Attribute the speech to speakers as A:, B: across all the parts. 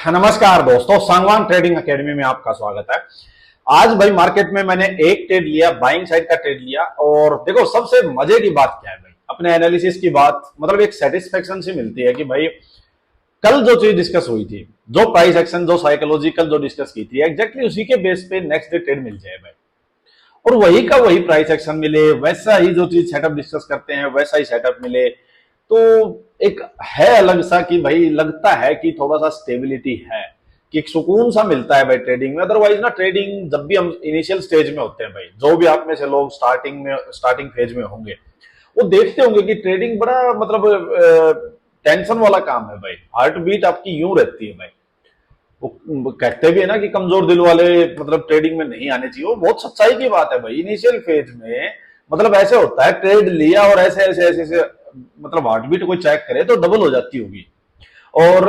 A: नमस्कार दोस्तों, Sangwan trading academy में आपका स्वागत है। आज भाई मार्केट में मैंने एक ट्रेड लिया, बाइंग साइड का ट्रेड लिया। और देखो सबसे मजे की बात क्या है भाई, अपने एनालिसिस की बात मतलब एक सेटिस्फेक्शन से मिलती है कि भाई कल जो चीज डिस्कस हुई थी, जो प्राइस एक्शन, जो साइकोलॉजिकल जो डिस्कस की थी, एग्जैक्टली उसी के बेस पे नेक्स्ट डे ट्रेड मिल जाए भाई, और वही का वही प्राइस एक्शन मिले, वैसा ही जो चीज सेटअप डिस्कस करते हैं वैसा ही सेटअप मिले, तो एक है अलग सा कि भाई लगता है कि थोड़ा सा स्टेबिलिटी है, कि एक सुकून सा मिलता है भाई ट्रेडिंग में। अदरवाइज ना ट्रेडिंग जब भी हम इनिशियल स्टेज में होते हैं भाई, जो भी आप में से लोग स्टार्टिंग फेज में होंगे वो देखते होंगे कि ट्रेडिंग बड़ा मतलब टेंशन वाला काम है भाई। हार्ट बीट आपकी यूं रहती है भाई। वो कहते भी है ना कि कमजोर दिल वाले मतलब ट्रेडिंग में नहीं आने चाहिए, वो बहुत सच्चाई की बात है भाई। इनिशियल फेज में मतलब ऐसे होता है, ट्रेड लिया और ऐसे ऐसे ऐसे, ऐसे मतलब हार्ट बीट कोई चेक करे तो डबल हो जाती होगी। और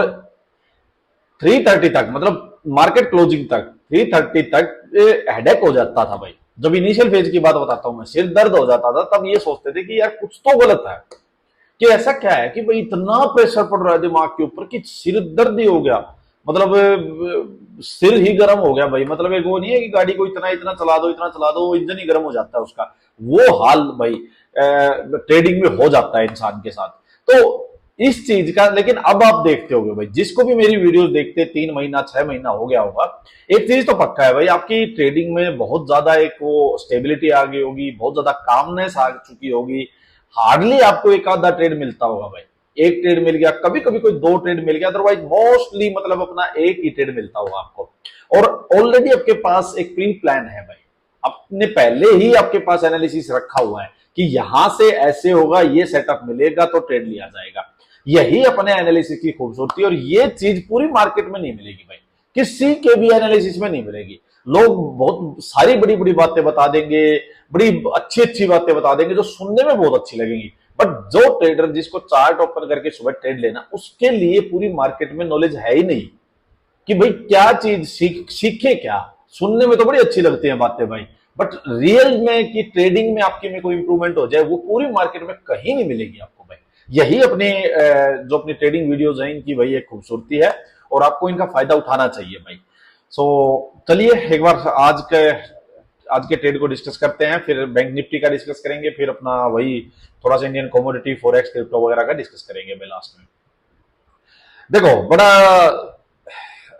A: 3:30 तक मतलब मार्केट क्लोजिंग तक 3:30 तक हेडेक हो जाता था भाई। जब इनिशियल फेज की बात बताता हूं मैं, सिर दर्द हो जाता था, तब ये सोचते थे कि यार कुछ तो गलत है, कि ऐसा क्या है कि भाई इतना प्रेशर पड़ रहा है दिमाग के ऊपर कि सिर दर्द ही हो गया, मतलब सिर ही गर्म हो गया भाई। मतलब एक वो नहीं है कि गाड़ी को इतना इतना चला दो वो इंजन ही गर्म हो जाता है उसका, वो हाल भाई ट्रेडिंग में हो जाता है इंसान के साथ। तो इस चीज का लेकिन अब आप देखते होगे भाई, जिसको भी मेरी वीडियोस देखते 3 महीना 6 महीना हो गया होगा, एक चीज तो पक्का है भाई, आपकी ट्रेडिंग में बहुत ज्यादा एक वो स्टेबिलिटी आ गई होगी, बहुत ज्यादा कामनेस आ चुकी होगी। हार्डली आपको एक आधा ट्रेड मिलता होगा भाई, एक ट्रेड मिल गया, कभी कभी कोई 2 ट्रेड मिल गया, अदरवाइज मोस्टली मतलब अपना एक ही ट्रेड मिलता होगा आपको। और ऑलरेडी आपके पास एक प्री प्लान है भाई, आपने पहले ही आपके पास एनालिसिस रखा हुआ है कि यहां से ऐसे होगा, ये सेटअप मिलेगा तो ट्रेड लिया जाएगा। यही अपने एनालिसिस की खूबसूरती, और ये चीज पूरी मार्केट में नहीं मिलेगी भाई, किसी के भी एनालिसिस में नहीं मिलेगी। लोग बहुत सारी बड़ी बड़ी बातें बता देंगे, बड़ी अच्छी अच्छी बातें बता देंगे जो सुनने में बहुत अच्छी लगेंगी, बट जो ट्रेडर जिसको चार्ट ओपन करके सुबह ट्रेड लेना, उसके लिए पूरी मार्केट में नॉलेज है ही नहीं कि भाई क्या चीज सीखे क्या। सुनने में तो बड़ी अच्छी लगती है बातें भाई, बट रियल में कि ट्रेडिंग में आपकी में कोई इंप्रूवमेंट हो जाए, वो पूरी मार्केट में कहीं नहीं मिलेगी आपको भाई। यही अपने जो अपनी ट्रेडिंग वीडियोज हैं इनकी भाई एक खूबसूरती है, और आपको इनका फायदा उठाना चाहिए भाई। सो चलिए एक बार आज के ट्रेड को डिस्कस करते हैं, फिर बैंक निफ्टी का डिस्कस करेंगे, फिर अपना वही थोड़ा सा इंडियन कमोडिटी फॉरेक्स क्रिप्टो वगैरह का डिस्कस करेंगे भाई लास्ट में। देखो बड़ा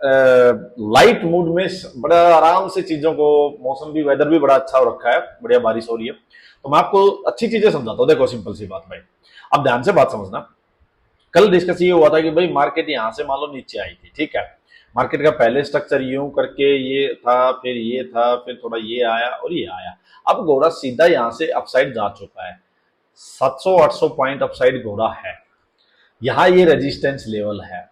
A: लाइट मूड में, बड़ा आराम से चीजों को, मौसम भी वेदर भी बड़ा अच्छा हो रखा है, बढ़िया बारिश हो रही है, तो मैं आपको अच्छी चीजें समझाता हूँ। देखो सिंपल सी बात भाई, अब ध्यान से बात समझना। कल डिस्कस ये हुआ था कि भाई मार्केट यहां से मान लो नीचे आई थी, ठीक है। मार्केट का पहले स्ट्रक्चर यूं करके ये था, फिर ये था, फिर थोड़ा ये आया और ये आया। अब घोड़ा सीधा यहां से अपसाइड जा चुका है, 700-800 पॉइंट अपसाइड घोड़ा है। यहां ये रेजिस्टेंस लेवल है।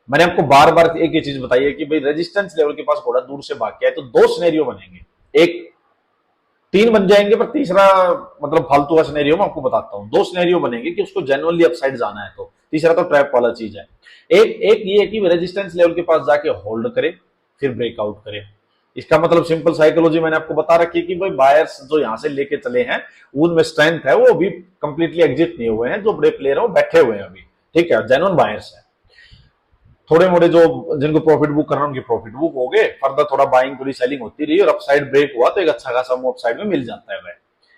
A: मैंने आपको बार बार एक ही चीज बताई है कि भाई रेजिस्टेंस लेवल के पास घोड़ा दूर से भाग गया है, तो 2 सिनेरियो बनेंगे, एक 3 बन जाएंगे, पर तीसरा मतलब फालतू का सिनेरियो मैं आपको बताता हूं। 2 सिनेरियो बनेंगे कि उसको जेन्युइनली अपसाइड जाना है, तो तीसरा तो ट्रैप वाला चीज है। एक ये कि रेजिस्टेंस लेवल के पास जाके होल्ड करे, फिर ब्रेकआउट करे। इसका मतलब सिंपल साइकोलॉजी मैंने आपको बता रखी है कि भाई बायर्स जो यहां से लेके चले हैं उनमें स्ट्रेंथ है, वो अभी कंप्लीटली एग्जिट नहीं हुए हैं, जो बड़े प्लेयर है वो बैठे हुए हैं अभी, ठीक है, जेन्युइन बायर्स है। थोड़े मोड़े जो जिनको प्रॉफिट बुक करना उनकी प्रॉफिट बुक हो गए, फर्दर थोड़ा बाइंग थोड़ी सेलिंग होती रही और अपसाइड ब्रेक हुआ तो एक अच्छा खासा मूव अपसाइड में मिल जाता है भाई।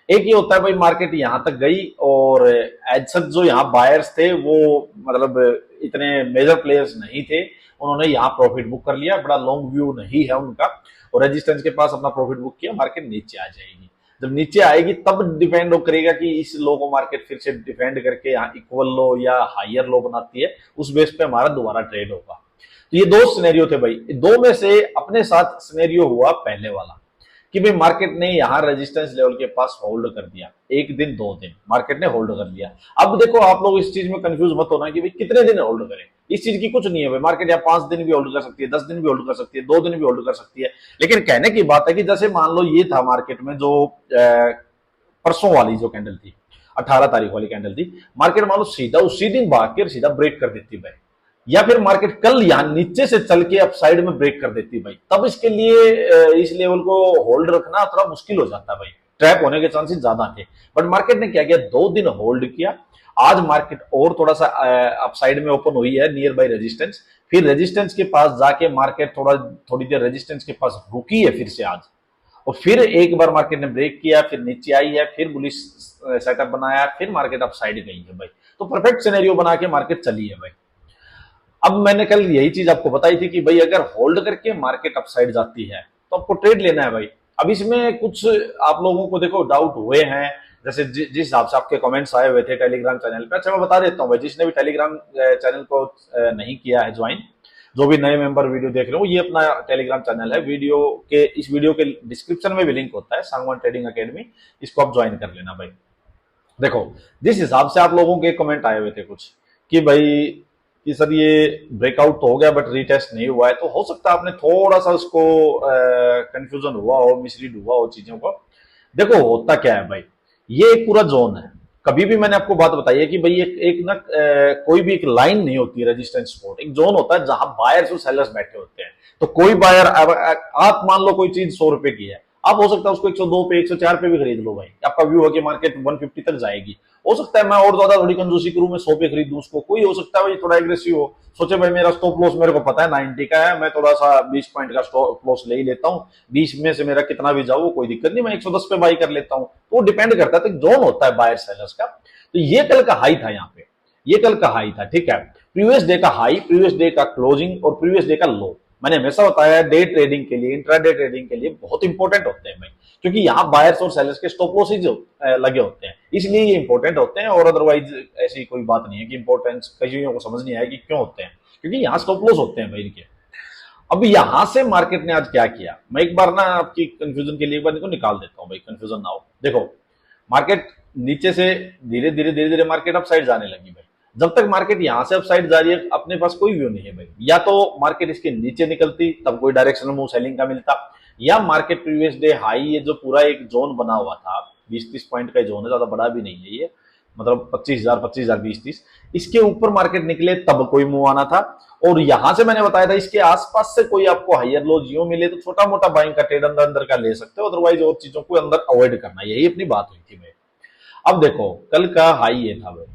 A: एक ये होता है भाई मार्केट यहां तक गई और एज सच जो यहाँ बायर्स थे वो मतलब इतने मेजर प्लेयर्स नहीं थे, उन्होंने यहाँ प्रॉफिट बुक कर लिया, बड़ा लॉन्ग व्यू नहीं है उनका, और रेजिस्टेंस के पास अपना प्रॉफिट बुक किया, मार्केट नीचे आ जाएगी। जब नीचे आएगी तब डिपेंड करेगा कि इस लो को मार्केट फिर से डिफेंड करके यहाँ इक्वल लो या हायर लो बनाती है, उस बेस पे हमारा दोबारा ट्रेड होगा। तो ये 2 सिनेरियो थे भाई, 2 में से अपने साथ सिनेरियो हुआ पहले वाला कि भाई मार्केट ने यहाँ रेजिस्टेंस लेवल के पास होल्ड कर दिया, 1 दिन 2 दिन मार्केट ने होल्ड कर लिया। अब देखो आप लोग इस चीज में कंफ्यूज मत होना कि भाई कितने दिन होल्ड करें, इस चीज की कुछ नहीं है भाई। मार्केट यहाँ 5 दिन भी होल्ड कर सकती है, 10 दिन भी होल्ड कर सकती है, 2 दिन भी होल्ड कर सकती है, लेकिन कहने की बात है कि जैसे मान लो ये था मार्केट में जो परसों वाली जो कैंडल थी, 18 तारीख वाली कैंडल थी, मार्केट मान लो सीधा उसी दिन भाग के सीधा ब्रेक कर देती भाई, या फिर मार्केट कल यहां नीचे से चल के अपसाइड में ब्रेक कर देती भाई, तब इसके लिए इस लेवल को होल्ड रखना थोड़ा मुश्किल हो जाता है भाई। ट्रैप होने के चांसेस ज्यादा थे। बट मार्केट ने क्या किया, 2 दिन होल्ड किया। आज मार्केट और थोड़ा सा अपसाइड में ओपन हुई है नियर बाय रेजिस्टेंस, फिर रेजिस्टेंस के पास जाके मार्केट थोड़ी देर रेजिस्टेंस के पास रुकी है फिर से आज, और फिर एक बार मार्केट ने ब्रेक किया, फिर नीचे आई है, फिर बुलिश सेटअप बनाया, फिर मार्केट अपसाइड गई है भाई। तो परफेक्ट सिनेरियो बना के मार्केट चली है भाई। अब मैंने कल यही चीज आपको बताई थी कि भाई अगर होल्ड करके मार्केट अपसाइड जाती है तो आपको ट्रेड लेना है भाई। अब इसमें कुछ आप लोगों को देखो डाउट हुए हैं, जैसे जिस हिसाब से आपके कमेंट्स आए हुए थे टेलीग्राम चैनल पे। अच्छा मैं बता देता हूँ भाई, जिसने भी टेलीग्राम चैनल को नहीं किया है ज्वाइन, जो भी नए मेंबर वीडियो देख रहे हो, ये अपना टेलीग्राम चैनल है, इस वीडियो के डिस्क्रिप्शन में भी लिंक होता है, सांगवान ट्रेडिंग अकेडमी, इसको आप ज्वाइन कर लेना भाई। देखो जिस हिसाब से आप लोगों के कमेंट आए हुए थे कुछ कि भाई कि सर ये ब्रेकआउट तो हो गया बट रीटेस्ट नहीं हुआ है, तो हो सकता है आपने थोड़ा सा उसको कंफ्यूजन हुआ हो, मिसरीड हुआ हो चीजों को। देखो होता क्या है भाई, ये एक पूरा जोन है। कभी भी मैंने आपको बात बताई है कि भाई एक ना कोई भी एक लाइन नहीं होती रेजिस्टेंस सपोर्ट, एक जोन होता है जहां बायर्स और सेलर्स बैठे होते हैं। तो कोई बायर, आप मान लो कोई चीज 100 रुपए की है, आप हो सकता है उसको 102 पे 104 पे भी खरीद लो भाई, आपका व्यू है कि मार्केट 150 तक जाएगी। हो सकता है मैं और ज्यादा थोड़ी कंजूसी करूं, मैं 100 पे खरीदूं उसको। कोई हो सकता है भाई थोड़ा एग्रेसिव हो, सोचे भाई मेरा स्टॉप लॉस मेरे को पता है 90 का है, मैं थोड़ा सा 20 पॉइंट का स्टॉप लॉस ले ही लेता हूं, 20 में से मेरा कितना भी जाओ कोई दिक्कत नहीं, मैं 110 पे बाई कर लेता हूं। तो वो डिपेंड करता है, तो जोन होता है बायर सेलर्स का। तो ये कल का हाई था, यहाँ पे ये कल का हाई था, ठीक है। प्रीवियस डे का हाई, प्रीवियस डे का क्लोजिंग और प्रीवियस डे का लो, मैंने हमेशा बताया डे ट्रेडिंग के लिए, इंट्राडे ट्रेडिंग के लिए बहुत इंपॉर्टेंट होते हैं भाई, क्योंकि यहाँ बायर्स और सेलर्स के स्टॉप लॉस ही लगे होते हैं, इसलिए ये इंपॉर्टेंट होते हैं। और अदरवाइज ऐसी कोई बात नहीं है कि इंपॉर्टेंस कहीं को समझ नहीं आया कि क्यों होते हैं, क्योंकि यहाँ स्टॉप लॉस होते हैं भाई इनके। अब यहां से मार्केट ने आज क्या किया, मैं एक बार ना आपकी कंफ्यूजन के लिए एक बार इनको निकाल देता हूं भाई, कंफ्यूजन ना हो। देखो मार्केट नीचे से धीरे धीरे मार्केट अपसाइड जाने लगी भाई। जब तक मार्केट यहां से अपसाइड जा रही है अपने पास कोई व्यू नहीं है भाई, या तो मार्केट इसके नीचे निकलती तब कोई डायरेक्शनल मूव सेलिंग का मिलता, या मार्केट प्रीवियस डे हाई, ये जो पूरा एक जोन बना हुआ था 20-30 पॉइंट का जोन है, ज्यादा बड़ा भी नहीं है ये, मतलब 25,000 20,000 इसके ऊपर मार्केट निकले तब कोई मूव आना था। और यहां से मैंने बताया था इसके आसपास से कोई आपको हायर लो जियो मिले तो छोटा मोटा बाइंग का ट्रेड अंदर अंदर का ले सकते हो, अदरवाइज और चीजों को अंदर अवॉइड करना, यही अपनी बात हुई थी भाई। अब देखो कल का हाई ये था भाई,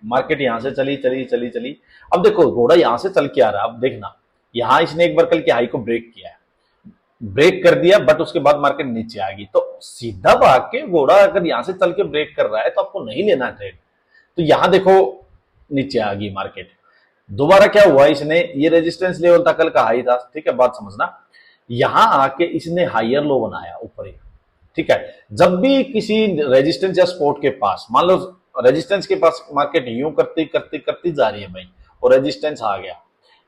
A: मार्केट यहां से चली चली चली चली, अब देखो घोड़ा यहां से चल के आ रहा है। अब देखना यहां इसने एक बार कल के हाई को ब्रेक किया है, ब्रेक कर दिया, बट उसके बाद मार्केट नीचे आ गई, तो सीधा भाग के घोड़ा अगर यहां से चल के ब्रेक कर रहा है तो आपको नहीं लेना ट्रेड। तो यहां देखो नीचे आ गई मार्केट, दोबारा क्या हुआ, इसने ये रेजिस्टेंस लेवल था कल का हाई था, ठीक है बात समझना, यहां आके इसने हायर लो बनाया ऊपर ही, ठीक है। जब भी किसी रेजिस्टेंस या सपोर्ट के पास, मान लो रेजिस्टेंस के पास मार्केट यूं करती करती करती जा रही है भाई, और रेजिस्टेंस आ गया,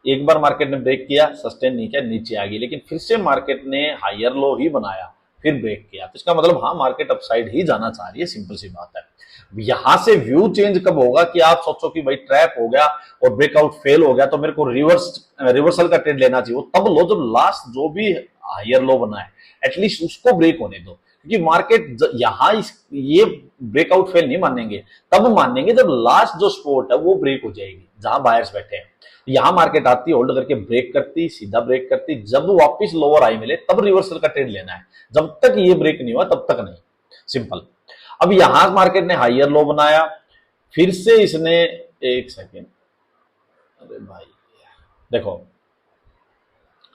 A: एक बार मार्केट ने ब्रेक किया, सस्टेन नहीं किया, नीचे आ गई, लेकिन फिर से मार्केट ने हायर लो ही बनाया, फिर ब्रेक किया, तो इसका मतलब हाँ मार्केट अपसाइड ही जाना चाह रही है, सिंपल सी बात है। यहां से व्यू चेंज कब होगा कि आप सोचो कि भाई ट्रैप हो गया और ब्रेकआउट फेल हो गया तो मेरे को रिवर्सल का ट्रेड लेना चाहिए, वो तब लो जब लास्ट जो भी हायर लो बना है एटलीस्ट उसको ब्रेक होने दो, क्योंकि मार्केट यहां ये ब्रेकआउट फेल नहीं मानेंगे, तब मानेंगे जब लास्ट जो सपोर्ट है वो ब्रेक हो जाएगी जहां बायर्स बैठे हैं। यहां मार्केट आती, होल्ड करके ब्रेक करती, सीधा ब्रेक करती, जब वापस लोअर आई मिले तब रिवर्सल का ट्रेड लेना है, जब तक ये ब्रेक नहीं हुआ तब तक नहीं, सिंपल। अब यहां मार्केट ने हायर लो बनाया, फिर से इसने, एक सेकेंड, अरे भाई देखो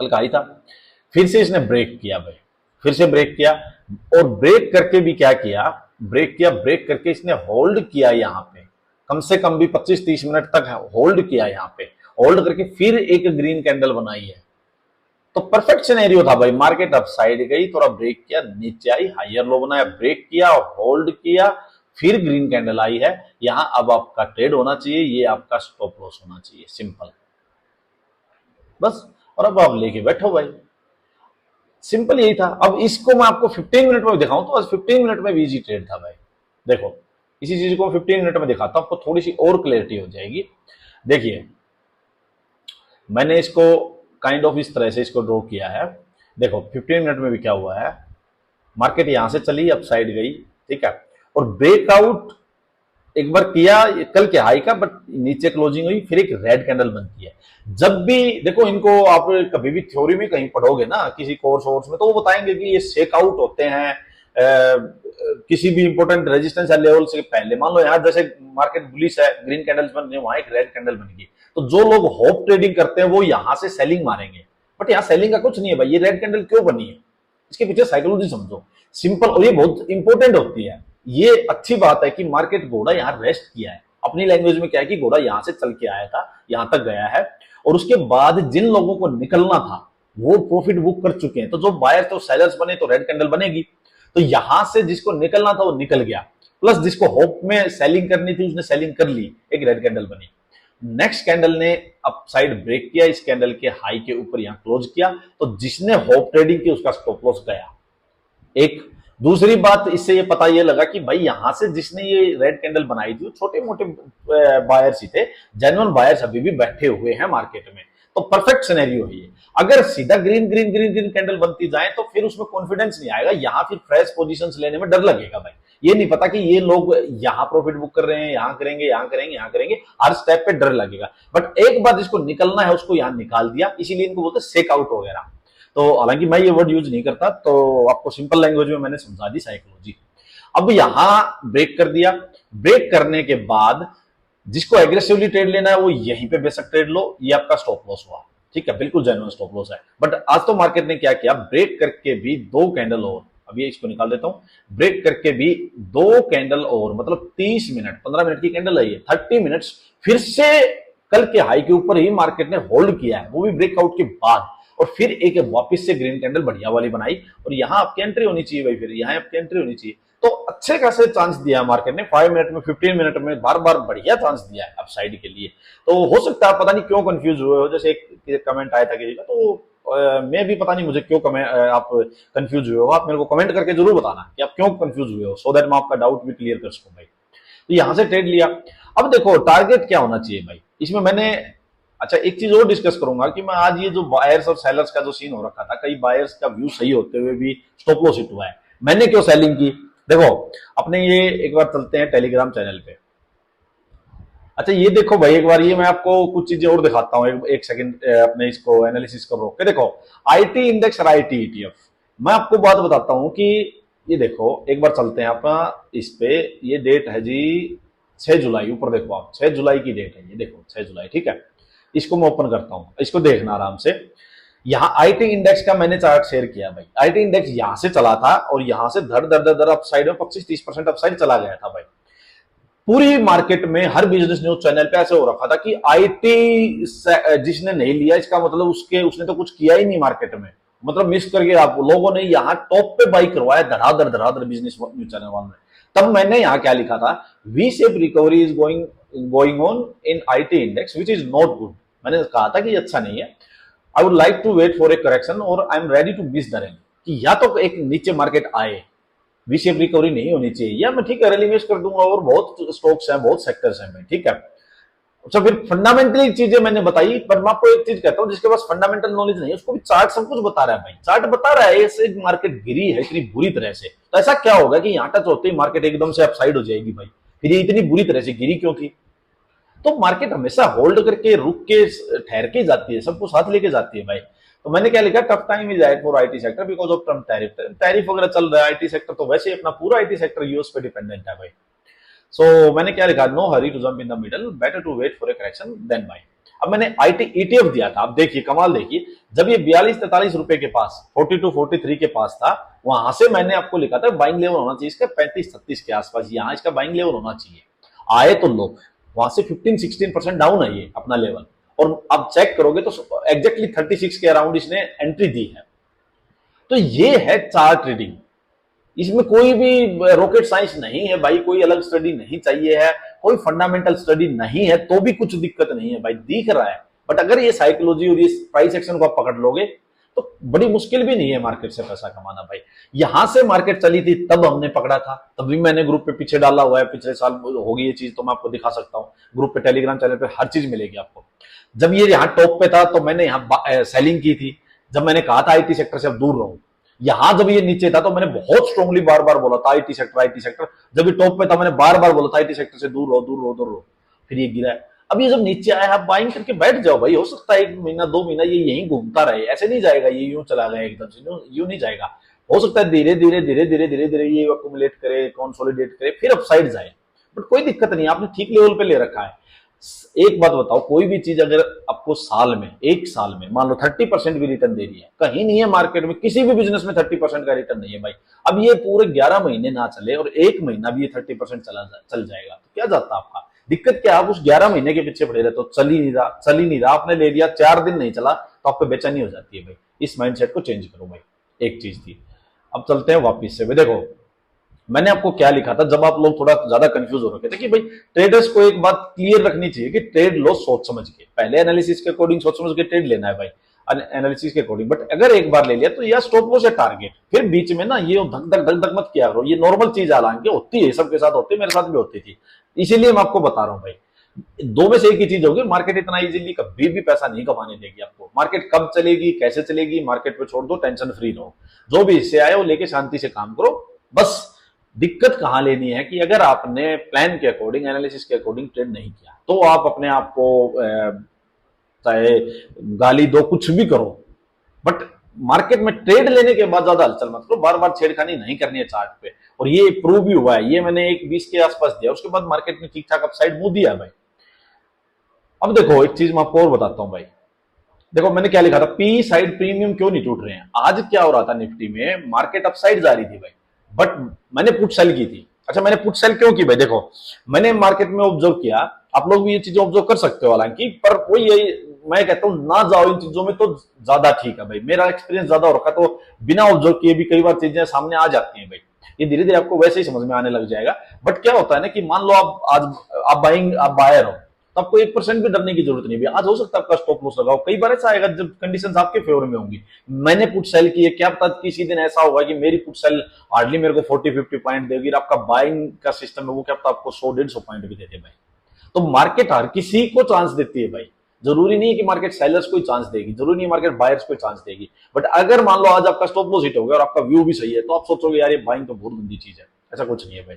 A: कल का हाई था, फिर से इसने ब्रेक किया भाई, फिर से ब्रेक किया, और ब्रेक करके भी क्या किया, ब्रेक किया, ब्रेक करके इसने होल्ड किया, यहां पे कम से कम भी 25-30 मिनट तक होल्ड किया, यहां पे होल्ड करके फिर एक ग्रीन कैंडल बनाई है, तो परफेक्ट सिनेरियो था भाई। मार्केट अप साइड गई, थोड़ा ब्रेक किया, नीचे आई, हायर लो बनाया, ब्रेक किया, होल्ड किया, फिर ग्रीन कैंडल आई है, यहां अब आपका ट्रेड होना चाहिए, ये आपका स्टॉप लॉस होना चाहिए, सिंपल बस। और अब आप लेके बैठो भाई, सिंपल यही था। अब इसको मैं आपको 15 मिनट में दिखाऊं तो आज 15 मिनट में इजी ट्रेड था भाई। देखो इसी चीज को 15 मिनट में दिखाता हूं, आपको थोड़ी सी और क्लैरिटी हो जाएगी। देखिए मैंने इसको काइंड ऑफ इस तरह से इसको ड्रॉ किया है, देखो 15 मिनट में भी क्या हुआ है, मार्केट यहां से चली अपसाइड गई, ठीक है, और ब्रेकआउट एक बार किया कल के हाई का, बट नीचे क्लोजिंग हुई, फिर एक रेड कैंडल बनती है। जब भी देखो इनको आप कभी भी थ्योरी में कहीं पढ़ोगे ना किसी कोर्स वोर्स में, तो वो बताएंगे कि ये शेक आउट होते हैं, किसी भी इंपॉर्टेंट रेजिस्टेंस या लेवल से पहले, मान लो यहाँ जैसे मार्केट बुलिश है, ग्रीन कैंडल्स बन रही है, वहां एक रेड कैंडल बन गई, तो जो लोग होप ट्रेडिंग करते हैं वो यहां से सेलिंग मारेंगे। बट यहाँ सेलिंग का कुछ नहीं है भाई, ये रेड कैंडल क्यों बनी है, इसके पीछे साइकोलॉजी समझो, सिंपल, और ये बहुत इंपॉर्टेंट होती है। ये अच्छी बात है कि मार्केट घोड़ा यहाँ रेस्ट किया है, अपनी लैंग्वेज में क्या है कि घोड़ा यहां से चल के आया था, यहां तक गया है, और उसके बाद जिन लोगों को निकलना था वो प्रॉफिट बुक कर चुके हैं। तो जो बायर तो सेलर्स बने तो रेड कैंडल बनेगी, तो यहां से जिसको निकलना था वो निकल गया, प्लस जिसको होप में सेलिंग करनी थी उसने सेलिंग कर ली, एक रेड कैंडल बनी। नेक्स्ट कैंडल ने अपसाइड ब्रेक किया, इस कैंडल के हाई के ऊपर यहां क्लोज किया, तो जिसने होप ट्रेडिंग की उसका स्टॉप लॉस गया। एक दूसरी बात इससे ये पता ये लगा कि भाई यहां से जिसने ये रेड कैंडल बनाई थी छोटे मोटे बायर्स ही थे, जेन्युइन बायर्स अभी भी बैठे हुए हैं मार्केट में, तो परफेक्ट सिनेरियो है ये। अगर सीधा green green green green candle बनती जाए तो फिर उसमें कॉन्फिडेंस नहीं आएगा, यहां फिर फ्रेश पोजीशंस लेने में डर लगेगा भाई, ये नहीं पता कि ये लोग यहां प्रॉफिट बुक कर रहे हैं, यहां करेंगे, यहां करेंगे, यहां करेंगे, हर स्टेप पे डर लगेगा। बट एक बार जिसको निकलना है उसको यहां निकाल दिया, इसीलिए इनको बोलते सेक आउट वगैरह। तो हालांकि मैं ये वर्ड यूज नहीं करता, तो आपको सिंपल लैंग्वेज में मैंने समझा दी साइकोलॉजी। अब यहां ब्रेक कर दिया, ब्रेक करने के बाद जिसको एग्रेसिवली ट्रेड लेना है वो यहीं पे बेशक ट्रेड लो, ये आपका स्टॉप लॉस हुआ, ठीक है, बिल्कुल जेन्युइन स्टॉप लॉस है। बट आज तो मार्केट ने क्या किया, ब्रेक करके भी दो कैंडल और, अभी इसको निकाल देता हूं, ब्रेक करके भी दो कैंडल और, मतलब 30 मिनट 15 मिनट की कैंडल है ये, 30 मिनट्स फिर से कल के हाई के ऊपर ही मार्केट ने होल्ड किया है, वो भी ब्रेकआउट के बाद, और फिर एक वापस से ग्रीन कैंडल बढ़िया वाली बनाई, और यहां आपकी एंट्री होनी चाहिए भाई, फिर यहां आपकी एंट्री होनी चाहिए। तो अच्छे खासे चांस दिया मार्केट ने, 5 मिनट में 15 मिनट में बार बार बढ़िया चांस दिया है अपसाइड के लिए। तो हो सकता है, पता नहीं क्यों कंफ्यूज हुए हो, जैसे एक कमेंट आया था किसी का, तो मैं भी पता नहीं मुझे क्यों आप कंफ्यूज हुए हो, आप मेरे को कमेंट करके जरूर बताना कि आप क्यों कंफ्यूज हुए हो, सो दैट मैं आपका डाउट भी क्लियर कर सकूं भाई। तो यहां से ट्रेड लिया। अब देखो टारगेट क्या होना चाहिए भाई, इसमें मैंने, अच्छा एक चीज और डिस्कस करूंगा कि मैं आज ये जो बायर्स और सेलर्स का जो सीन हो रखा था, कई बायर्स का व्यू सही होते हुए भी स्टॉप लॉस हिट हुआ है, मैंने क्यों सेलिंग की। देखो अपने ये एक बार चलते हैं टेलीग्राम चैनल पे। अच्छा ये देखो भाई, एक बार ये मैं आपको कुछ चीजें और दिखाता हूँ, एक सेकंड अपने इसको एनालिसिस को रोक के देखो, आईटी इंडेक्स और आईटी ईटीएफ। मैं आपको बात बताता हूं कि ये देखो, एक बार चलते हैं आप इस पे, ये डेट है जी 6 जुलाई, ऊपर देखो आप 6 जुलाई की डेट है, ये देखो 6 जुलाई, ठीक है। इसको मैं ओपन करता हूं, इसको देखना आराम से। यहां आईटी इंडेक्स का मैंने चार्ट शेयर किया भाई, आईटी इंडेक्स यहां से चला था और यहां से धड़ धड़ धड़ अपसाइड में 25-30% अपसाइड चला गया था भाई। पूरी मार्केट में हर बिजनेस न्यूज चैनल पे ऐसे हो रखा था कि आईटी जिसने नहीं लिया इसका मतलब उसने तो कुछ किया ही नहीं मार्केट में, मतलब मिस करके आप लोगों ने यहाँ टॉप पे बाई करवाया धड़ाधड़ बिजनेस न्यूज चैनल वालों ने। तब मैंने यहाँ क्या लिखा था, V shape recovery is going on in IT index which is not good. मैंने कहा था कि ये अच्छा नहीं है, I would like to wait for a correction और I am ready to miss the range, कि या तो एक नीचे मार्केट आए, वी शेप रिकवरी नहीं होनी चाहिए, या मैं ठीक है रेलिवेश कर दूंगा, और बहुत स्टॉक्स हैं, बहुत सेक्टर्स हैं, ठीक है। अच्छा फिर फंडामेंटली चीजें मैंने बताई, पर मैं आपको एक चीज कहता हूं, जिसके पास फंडामेंटल नॉलेज नहीं है उसको भी चार्ट सब कुछ बता रहा है भाई, चार्ट बता रहा है ऐसे मार्केट गिरी है इतनी बुरी तरह से, तो ऐसा क्या होगा कि यहां टच होते ही मार्केट एकदम से अपसाइड हो जाएगी भाई, फिर ये इतनी बुरी तरह से गिरी क्यों थी। तो मार्केट हमेशा होल्ड करके रुक के ठहर के जाती है, सबको साथ लेके जाती है भाई। तो मैंने क्या लिखा, tough time is at for IT sector because of Trump tariff वगैरह चल रहा है, आईटी सेक्टर तो वैसे ही अपना पूरा आईटी सेक्टर यूएस पे डिपेंडेंट है भाई। सो मैंने क्या लिखा, no hurry to jump in the middle, better to wait for a correction then buy. अब मैंने आईटी ईटीएफ दिया था, अब देखिए कमाल देखिए, जब ये 42-43 रुपए के पास 42-43 के पास था, वहां से मैंने आपको लिखा था बाइंग लेवल होना चाहिए इसका 35-36 के आसपास, यहां इसका बाइंग लेवल होना चाहिए, आए तो लो, वहां से 15-16% डाउन है ये अपना लेवल, और अब चेक करोगे तो एग्जैक्टली 36 के अराउंड इसने एंट्री दी है। तो ये है चार्ट ट्रेडिंग, इसमें कोई भी रॉकेट साइंस नहीं है भाई, कोई अलग स्टडी नहीं चाहिए है, कोई फंडामेंटल स्टडी नहीं है, तो भी कुछ दिक्कत नहीं है भाई, दिख रहा है। बट अगर ये साइकोलॉजी और ये प्राइस एक्शन को आप पकड़ लोगे तो बड़ी मुश्किल भी नहीं है मार्केट से पैसा कमाना भाई। यहां से मार्केट चली थी तब हमने पकड़ा था, तभी मैंने ग्रुप पे पीछे डाला हुआ है, पिछले साल होगी ये चीज, तो मैं आपको दिखा सकता हूँ, ग्रुप पे टेलीग्राम चैनल पे हर चीज मिलेगी आपको। जब ये यहाँ टॉप पे था तो मैंने यहाँ सेलिंग की थी, जब मैंने कहा था आईटी सेक्टर से अब दूर रहो। यहां जब ये नीचे था तो मैंने बहुत स्ट्रांगली बार बार बोला था आईटी सेक्टर आईटी सेक्टर, जब ये टॉप पे था मैंने बार बार बोला था आईटी सेक्टर से दूर रहो दूर रहो दूर रहो, फिर ये गिरा है। अब ये जब नीचे आया, आप बाइंग करके बैठ जाओ भाई, हो सकता है 1 महीना 2 महीना ये यहीं घूमता रहे, ऐसे नहीं जाएगा ये यूं चला गया एकदम से, यूं नहीं जाएगा। हो सकता है धीरे धीरे धीरे धीरे धीरे धीरे ये अकुमुलेट करे, कंसोलिडेट करे, फिर अपसाइड जाए, बट कोई दिक्कत नहीं, आपने ठीक लेवल पे ले रखा है। एक बात बताओ, कोई भी चीज अगर आपको साल में, एक साल में मान लो 30% भी रिटर्न दे रही है, कहीं नहीं है मार्केट में, किसी भी बिजनेस में 30% का रिटर्न नहीं है भाई। अब ये पूरे 11 महीने ना चले और एक महीना भी ये 30% चल जाएगा तो क्या जाता आपका? दिक्कत क्या, आप उस 11 महीने के पीछे पड़े रहते हो, चल ही नहीं रहा, आपने ले लिया, 4 दिन नहीं चला तो आपको बेचैनी हो जाती है भाई। इस माइंडसेट को चेंज करो भाई, एक चीज थी। अब चलते हैं वापिस से भाई। देखो मैंने आपको क्या लिखा था जब आप लोग थोड़ा ज्यादा कंफ्यूज हो रखे थे कि भाई ट्रेडर्स को एक बात क्लियर रखनी चाहिए कि ट्रेड लो सोच समझ के, पहले एनालिसिस के अकॉर्डिंग सोच समझ के ट्रेड लेना है भाई, एनालिसिस के अकॉर्डिंग। बट अगर एक बार ले लिया तो या स्टॉप लॉस या टारगेट, फिर बीच में ना ये धक धक मत किया करो, ये नॉर्मल चीज हालांकि होती है, सबके साथ होती है, मेरे साथ भी होती थी, इसीलिए मैं आपको बता रहा हूं भाई। दो में से एक ही चीज होगी, मार्केट इतना इजीली कभी भी पैसा नहीं कमाने देगी आपको। मार्केट कब चलेगी, कैसे चलेगी, मार्केट पे छोड़ दो, टेंशन फ्री रहो, जो भी हिस्से आए वो लेके शांति से काम करो। बस दिक्कत कहां लेनी है कि अगर आपने प्लान के अकॉर्डिंग, एनालिसिस के अकॉर्डिंग ट्रेड नहीं किया तो आप अपने आप को चाहे गाली दो, कुछ भी करो, बट मार्केट में ट्रेड लेने के बाद ज्यादा हलचल मत करो, बार बार छेड़खानी नहीं करनी है चार्ट पे। और ये प्रूव भी हुआ है, ये मैंने 1.20 के आसपास दिया, उसके बाद मार्केट ने ठीक ठाक अपसाइड मुंह दिया भाई। अब देखो एक चीज मैं आपको और बताता हूं भाई, देखो मैंने क्या लिखा था, पी साइड प्रीमियम क्यों नहीं टूट रहे हैं। आज क्या हो रहा था निफ्टी में, मार्केट अपसाइड जा रही थी भाई, बट मैंने पुट सेल की थी। अच्छा मैंने पुट सेल क्यों की भाई, देखो मैंने मार्केट में ऑब्जर्व किया, आप लोग भी ये चीजें ऑब्जर्व कर सकते हो हालांकि, पर वही यही मैं कहता हूं ना जाओ इन चीजों में तो ज्यादा ठीक है भाई। मेरा एक्सपीरियंस ज्यादा हो रखा, तो बिना ऑब्जर्व किए भी कई बार चीजें सामने आ जाती हैं भाई, ये धीरे धीरे आपको वैसे ही समझ में आने लग जाएगा। बट क्या होता है ना कि मान लो आप आज आप बायर हो, तो आपको 1% भी डरने की जरूरत नहीं है। आज हो सकता है आपका स्टॉप लॉस लगाओ, कई बार ऐसा आएगा जब कंडीशंस आपके फेवर में होंगी। मैंने पुट सेल की है, क्या पता किसी दिन ऐसा होगा कि मेरी पुट सेल हार्डली मेरे को 40-50 पॉइंट देगी, आपका बाइंग का सिस्टम है वो क्या पता आपको 100-150 पॉइंट भी देते भाई। तो मार्केट हर किसी को चांस देती है भाई, जरूरी नहीं है कि मार्केट सेलर्स को ही चांस देगी, जरूरी नहीं मार्केट बायर्स को चांस देगी। बट अगर मान लो आज आपका स्टॉप लॉस हिट हो गया और आपका व्यू भी सही है, तो आप सोचोगे यार ये बाइंग तो बहुत गंदी चीज है। ऐसा कुछ नहीं है भाई,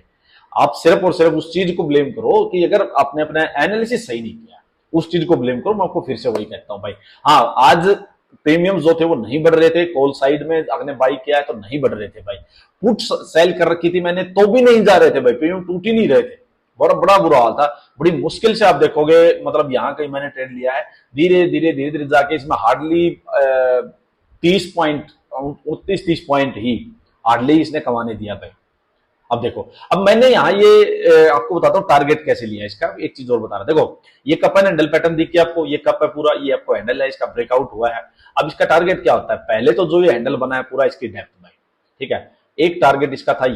A: आप सिर्फ और सिर्फ उस चीज को ब्लेम करो कि अगर आपने अपना एनालिसिस सही नहीं किया, उस चीज को ब्लेम करो। मैं आपको फिर से वही कहता हूं भाई, हाँ आज प्रीमियम जो थे वो नहीं बढ़ रहे थे, कॉल साइड में आपने बाई किया है तो नहीं बढ़ रहे थे भाई, पुट सेल कर रखी थी मैंने तो भी नहीं जा रहे थे भाई, प्रीमियम टूट ही नहीं रहे थे, बड़ा बुरा हाल था। बड़ी मुश्किल से आप देखोगे, मतलब यहां कहीं मैंने ट्रेड लिया है, धीरे धीरे धीरे धीरे जाके इसमें हार्डली 30 पॉइंट, 29-30 पॉइंट ही हार्डली इसने कमाने दिया भाई। अब देखो, अब मैंने यहाँ ये आपको बताता हूँ टारगेट कैसे लिया इसका, एक चीज और बता रहा, देखो ये कप एंड हैंडल पैटर्न दिख गया आपको, ये कप है पूरा, ये आपको हैंडल है, इसका ब्रेकआउट हुआ है। अब इसका टारगेट क्या होता है, पहले तो जो ये हैंडल बना है पूरा, इसकी डेप्थ भाई, ठीक है, एक टारगेट इसका था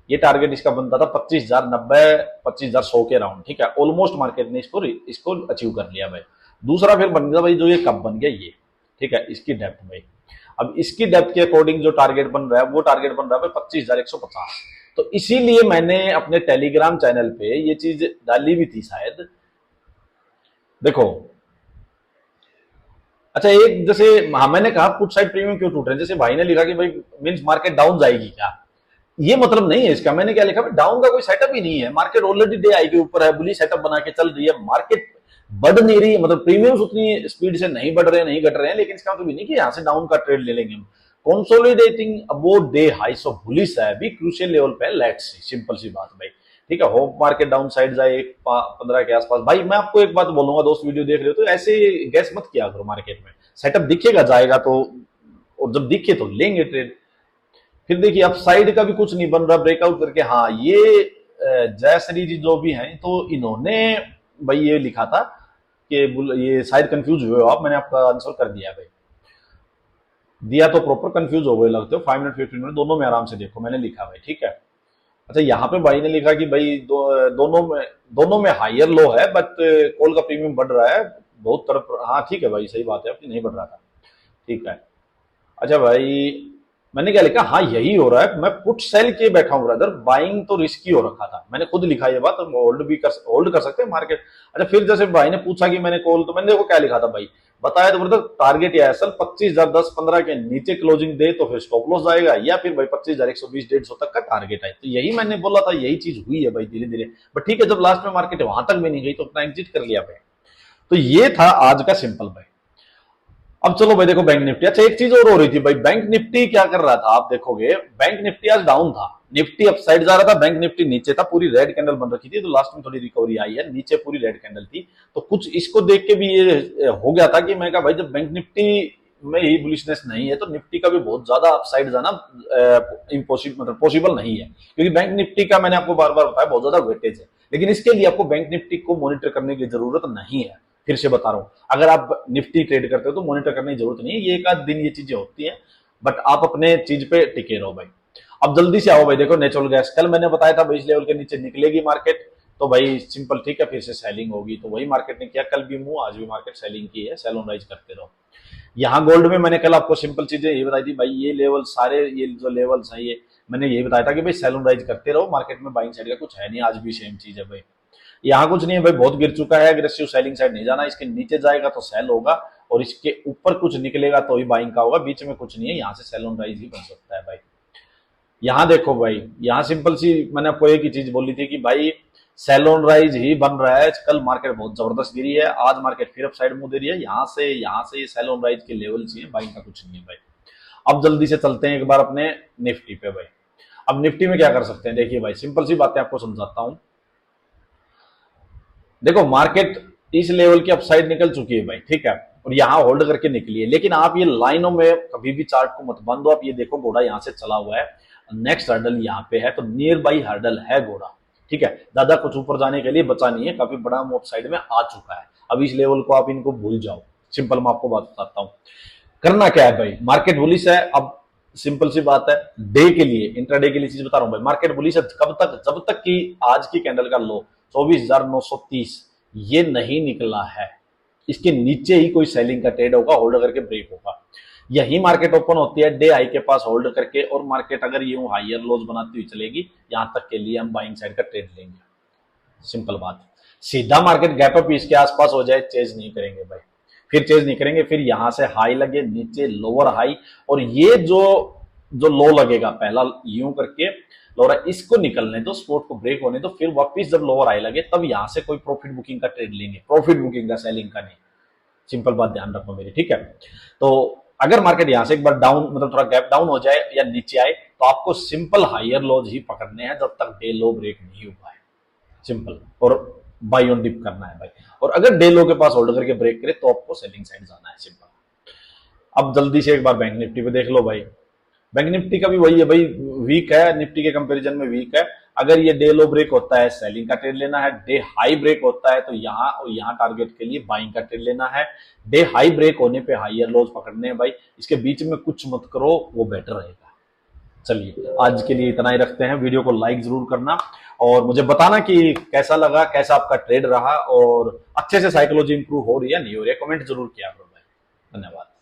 A: ये टारगेट इसका बनता था 25,090, 25,100 के राउंड, ठीक है, ऑलमोस्ट मार्केट ने इसको अचीव कर लिया भाई। दूसरा फिर बन गया भाई जो ये कप बन गया ये, ठीक है, इसकी डेप्थ भाई। अब इसकी डेप्थ के अकॉर्डिंग जो टारगेट बन रहा है वो टारगेट बन रहा है 25,150। तो इसीलिए मैंने अपने टेलीग्राम चैनल पे ये चीज डाली भी थी शायद, देखो अच्छा एक जैसे हाँ मैंने कहा पुट साइड प्रीमियम क्यों टूट रहे हैं, जैसे भाई ने लिखा कि भाई मींस मार्केट डाउन जाएगी क्या, ये मतलब नहीं है इसका। मैंने क्या लिखा, डाउन का कोई सेटअप ही नहीं है, मार्केट ऑलरेडी डे आई के ऊपर है, बुली सेटअप बना के चल रही है, मार्केट बढ़ नहीं रही है, मतलब प्रीमियम्स उतनी स्पीड से नहीं बढ़ रहे हैं, नहीं घट रहे हैं, लेकिन इसका मतलब नहीं कि यहां से डाउन का ट्रेड ले लेंगे हम। Consolidating about day high so bullish है, अभी क्रूशियल लेवल पे, लेट्स सी, सिंपल सी बात भाई, ठीक है। होप मार्केट डाउन साइड जाए 15 के आसपास। भाई मैं आपको एक बात बोलूंगा, दोस्त वीडियो देख रहे हो तो ऐसे गैस मत किया करो, मार्केट में सेटअप दिखेगा जाएगा तो, और जब दिखे तो लेंगे ट्रेड। फिर देखिए अब साइड का भी कुछ नहीं बन रहा ब्रेकआउट करके, हाँ ये जयश्री जी जो भी हैं तो इन्होंने भाई ये लिखा था कि ये शायद कंफ्यूज हुए हो आप, मैंने आपका आंसर कर दिया भाई, दिया तो प्रॉपर, कंफ्यूज हो गए लगते हो। 5 मिनट 15 मिनट दोनों में आराम से देखो, मैंने लिखा भाई, ठीक है। अच्छा यहाँ पे भाई ने लिखा कि भाई दोनों में हायर लो है, बट कॉल का प्रीमियम बढ़ रहा है बहुत तरफ, हाँ ठीक है भाई सही बात है आपकी, नहीं बढ़ रहा था, ठीक है। अच्छा भाई मैंने क्या लिखा, हाँ यही हो रहा है, मैं पुट सेल के बैठा हूं ब्रदर, बाइंग तो रिस्की हो रखा था, मैंने खुद लिखा ये बात, होल्ड कर सकते हैं मार्केट। अच्छा फिर जैसे भाई ने पूछा कि मैंने कॉल, तो मैंने देखो क्या लिखा था भाई, बताया तो ब्रदर टारगेट या असल 25,010-15 के नीचे क्लोजिंग दे तो फिर स्टॉप लॉस जाएगा, या फिर भाई 25,120-150 तक का टारगेट है। तो यही मैंने बोला था, यही चीज हुई है भाई धीरे धीरे, बट ठीक है जब लास्ट में मार्केट वहां तक भी नहीं गई तो अपना एग्जिट कर लिया भाई। तो ये था आज का सिंपल भाई। अब चलो भाई देखो बैंक निफ्टी, अच्छा एक चीज और हो रही थी भाई, बैंक निफ्टी क्या कर रहा था आप देखोगे, बैंक निफ्टी आज डाउन था, निफ्टी अप साइड जा रहा था, बैंक निफ्टी नीचे था, पूरी रेड कैंडल बन रखी थी, तो लास्ट में थोड़ी रिकवरी आई है, नीचे पूरी रेड कैंडल थी। तो कुछ इसको देख के भी ये हो गया था कि मैं कहा भाई जब बैंक निफ्टी में ही बुलिशनेस नहीं है तो निफ्टी का भी बहुत ज्यादा अपसाइड जाना इम्पॉसिबल, मतलब पॉसिबल नहीं है, क्योंकि बैंक निफ्टी का मैंने आपको बार बार बताया बहुत ज्यादा वेटेज है। लेकिन इसके लिए आपको बैंक निफ्टी को मॉनिटर करने की जरूरत नहीं है, फिर से बता रहा हूं, अगर आप निफ्टी ट्रेड करते हो तो मॉनिटर करने की जरूरत नहीं है, ये एक आध दिन ये चीजें होती हैं, बट आप अपने चीज पे टिके रहो भाई। अब जल्दी से आओ भाई, देखो नेचुरल गैस कल मैंने बताया था भाई इस लेवल के नीचे निकलेगी मार्केट, तो भाई सिंपल ठीक है, फिर से सेलिंग होगी, तो वही मार्केट ने किया, कल भी मुंह आज भी मार्केट सेलिंग की है, सेल ऑन राइज करते रहो। यहाँ गोल्ड में मैंने कल आपको सिंपल चीजें ये बताई थी भाई, ये लेवल सारे ये जो लेवल्स हैं ये मैंने यही बताया था कि भाई सेल ऑन राइज करते रहो, मार्केट में बाइंग साइड का कुछ है नहीं, आज भी सेम चीज है भाई, यहाँ कुछ नहीं है भाई, बहुत गिर चुका है, अग्रेसिव सेलिंग साइड नहीं जाना, इसके नीचे जाएगा तो सेल होगा और इसके ऊपर कुछ निकलेगा तो ही बाइंग का होगा, बीच में कुछ नहीं है, यहाँ से सेल ऑन राइज ही बन सकता है भाई। यहाँ देखो भाई, यहाँ सिंपल सी मैंने आपको एक ही चीज बोली थी कि भाई सेल ऑन राइज ही बन रहा है, कल मार्केट बहुत जबरदस्त गिरी है, आज मार्केट फिर अप साइड मुंह दे रही है, यहाँ से ये सेल ऑन राइज के लेवल चाहिए, बाइंग का कुछ नहीं है भाई। अब जल्दी से चलते हैं एक बार अपने निफ्टी पे भाई। अब निफ्टी में क्या कर सकते हैं, देखिए भाई सिंपल सी बातें आपको समझाता हूं। देखो मार्केट इस लेवल की अपसाइड निकल चुकी है भाई, ठीक है, और यहां होल्ड करके निकली है, लेकिन आप ये लाइनों में कभी भी चार्ट को मत बांधो, आप ये देखो घोड़ा यहां से चला हुआ है, नेक्स्ट हर्डल यहाँ पे है, तो नियर बाई हर्डल है घोड़ा, ठीक है, ज्यादा कुछ ऊपर जाने के लिए बचा नहीं है, काफी बड़ा मूव साइड में आ चुका है। अब इस लेवल को आप इनको भूल जाओ, सिंपल मैं आपको बात बताता हूं करना क्या है भाई। मार्केट बुलिश है, अब सिंपल सी बात है, डे के लिए इंट्राडे के लिए चीज बता रहा हूं भाई, मार्केट बुलिश है कब तक, जब तक कि आज की कैंडल का लो 24,930 ये नहीं निकला है, इसके नीचे ही कोई सेलिंग का ट्रेड होगा, होल्ड करके ब्रेक होगा, यही मार्केट ओपन होती है डे हाई के पास होल्ड करके, और मार्केट अगर यूं हायर लोज बनाती हुई चलेगी यहां तक के लिए हम बाइंग साइड का ट्रेड लेंगे, सिंपल बात। सीधा मार्केट गैप अप इसके आसपास हो जाए चेज नहीं करेंगे भाई, फिर चेज नहीं करेंगे, फिर यहां से हाई लगे, नीचे लोअर हाई, और ये जो जो लो लगेगा पहला यूं करके लोअर, इसको निकलने दो, स्पोर्ट को ब्रेक होने दो, फिर वापस जब लोअर हाई लगे तब यहां से कोई प्रॉफिट बुकिंग का ट्रेड लेंगे, प्रॉफिट बुकिंग का, सेलिंग का नहीं, सिंपल बात ध्यान रखो मेरी, ठीक है। तो अगर मार्केट यहां से एक बार डाउन, मतलब थोड़ा गैप डाउन हो जाए या नीचे आए, तो आपको सिंपल हायर लोज ही पकड़ने हैं जब तक डे लो ब्रेक नहीं हुआ है, सिंपल, और बाई ऑन डिप करना है भाई, और अगर डे लो के पास होल्ड करके ब्रेक करे तो आपको सेलिंग साइड जाना है, सिंपल। अब जल्दी से एक बार बैंक निफ्टी पे देख लो भाई, बैंक निफ्टी का भी वही है भाई, वीक है, निफ्टी के कंपैरिजन में वीक है, अगर ये डे लो ब्रेक होता है सेलिंग का ट्रेड लेना है, डे हाई ब्रेक होता है तो यहाँ टारगेट के लिए बाइंग का ट्रेड लेना है, डे हाई ब्रेक होने पे हायर लोज पकड़ने हैं भाई, इसके बीच में कुछ मत करो, वो बेटर रहेगा। चलिए आज के लिए इतना ही रखते हैं, वीडियो को लाइक जरूर करना और मुझे बताना कि कैसा लगा, कैसा आपका ट्रेड रहा, और अच्छे से साइकोलॉजी इंप्रूव हो रही है नहीं हो रही है, कमेंट जरूर किया करो भाई। धन्यवाद।